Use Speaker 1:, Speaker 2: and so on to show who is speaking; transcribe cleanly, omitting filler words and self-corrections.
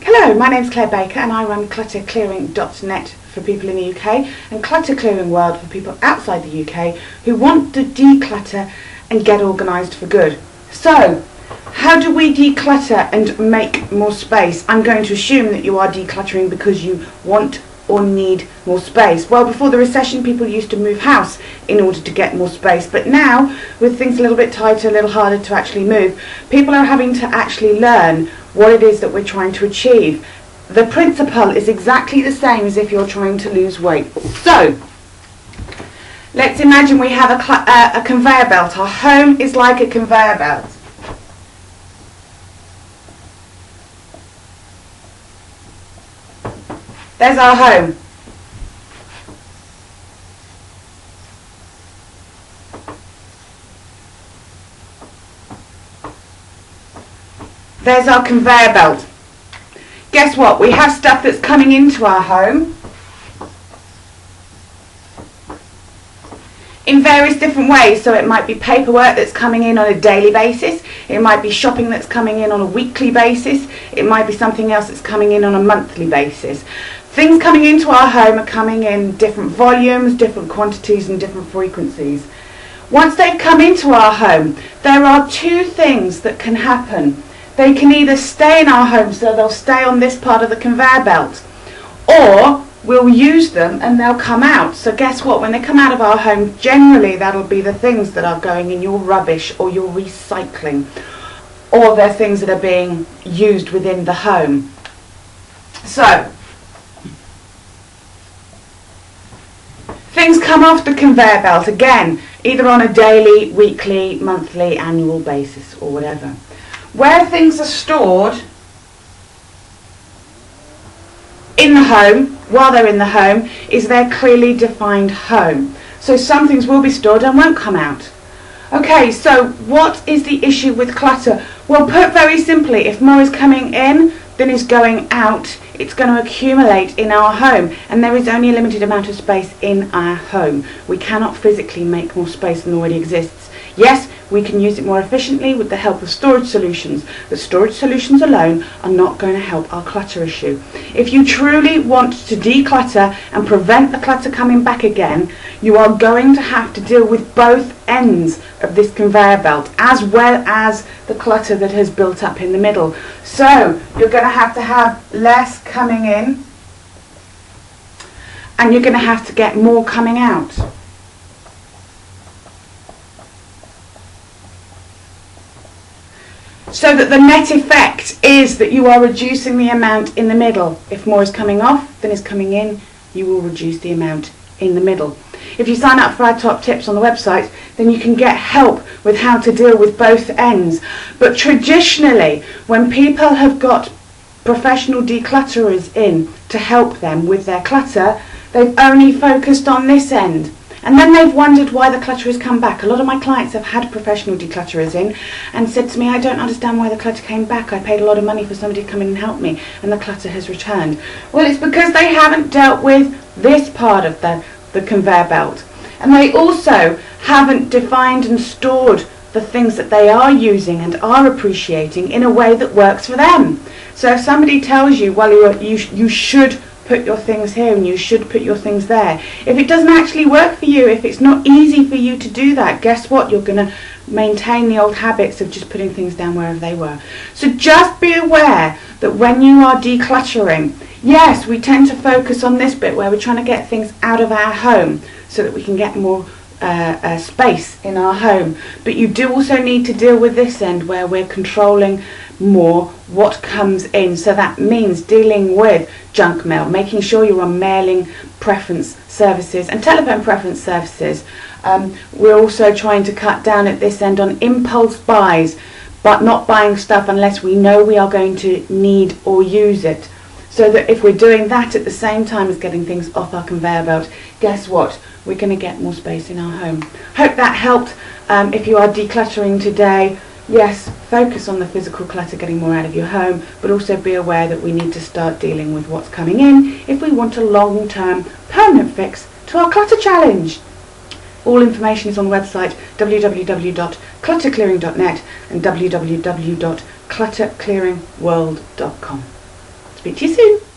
Speaker 1: Hello, my name's Clare Baker and I run clutterclearing.net for people in the UK and Clutter Clearing World for people outside the UK who want to declutter and get organised for good. So, how do we declutter and make more space? I'm going to assume that you are decluttering because you want or need more space. Well, before the recession people used to move house in order to get more space, but now with things a little bit tighter, a little harder to actually move, people are having to actually learn what it is that we're trying to achieve. The principle is exactly the same as if you're trying to lose weight. So let's imagine we have a conveyor belt. Our home is like a conveyor belt. There's our home. There's our conveyor belt. Guess what? We have stuff that's coming into our home in various different ways. So it might be paperwork that's coming in on a daily basis. It might be shopping that's coming in on a weekly basis. It might be something else that's coming in on a monthly basis. Things coming into our home are coming in different volumes, different quantities and different frequencies. Once they've come into our home, there are two things that can happen. They can either stay in our home, so they'll stay on this part of the conveyor belt, or we'll use them and they'll come out. So guess what? When they come out of our home, generally that'll be the things that are going in your rubbish or your recycling, or they're things that are being used within the home. So things come off the conveyor belt again, either on a daily, weekly, monthly, annual basis or whatever. Where things are stored in the home, while they're in the home, is their clearly defined home. So some things will be stored and won't come out. Okay, so what is the issue with clutter? Well, put very simply, if more is coming in than is going out, it's going to accumulate in our home, and there is only a limited amount of space in our home. We cannot physically make more space than already exists. Yes, we can use it more efficiently with the help of storage solutions, but storage solutions alone are not going to help our clutter issue. If you truly want to declutter and prevent the clutter coming back again, you are going to have to deal with both ends of this conveyor belt, as well as the clutter that has built up in the middle. So you're going to have less coming in, and you're going to have to get more coming out. So that the net effect is that you are reducing the amount in the middle. If more is coming off than is coming in, you will reduce the amount in the middle. If you sign up for our top tips on the website, then you can get help with how to deal with both ends. But traditionally, when people have got professional declutterers in to help them with their clutter, they've only focused on this end. And then they've wondered why the clutter has come back. A lot of my clients have had professional declutterers in and said to me, I don't understand why the clutter came back. I paid a lot of money for somebody to come in and help me, and the clutter has returned. Well, it's because they haven't dealt with this part of the conveyor belt. And they also haven't defined and stored the things that they are using and are appreciating in a way that works for them. So if somebody tells you, well, you should put your things here and you should put your things there, if it doesn't actually work for you, if it's not easy for you to do that, guess what? You're going to maintain the old habits of just putting things down wherever they were. So just be aware that when you are decluttering, yes, we tend to focus on this bit where we're trying to get things out of our home so that we can get more space in our home, but you do also need to deal with this end where we're controlling more what comes in. So that means dealing with junk mail, making sure you're on mailing preference services and telephone preference services. We're also trying to cut down at this end on impulse buys, but not buying stuff unless we know we are going to need or use it. So that if we're doing that at the same time as getting things off our conveyor belt, guess what? We're going to get more space in our home. Hope that helped. If you are decluttering today, yes, focus on the physical clutter, getting more out of your home, but also be aware that we need to start dealing with what's coming in if we want a long-term permanent fix to our clutter challenge. All information is on the website www.clutterclearing.net and www.clutterclearingworld.com. Speak to you soon.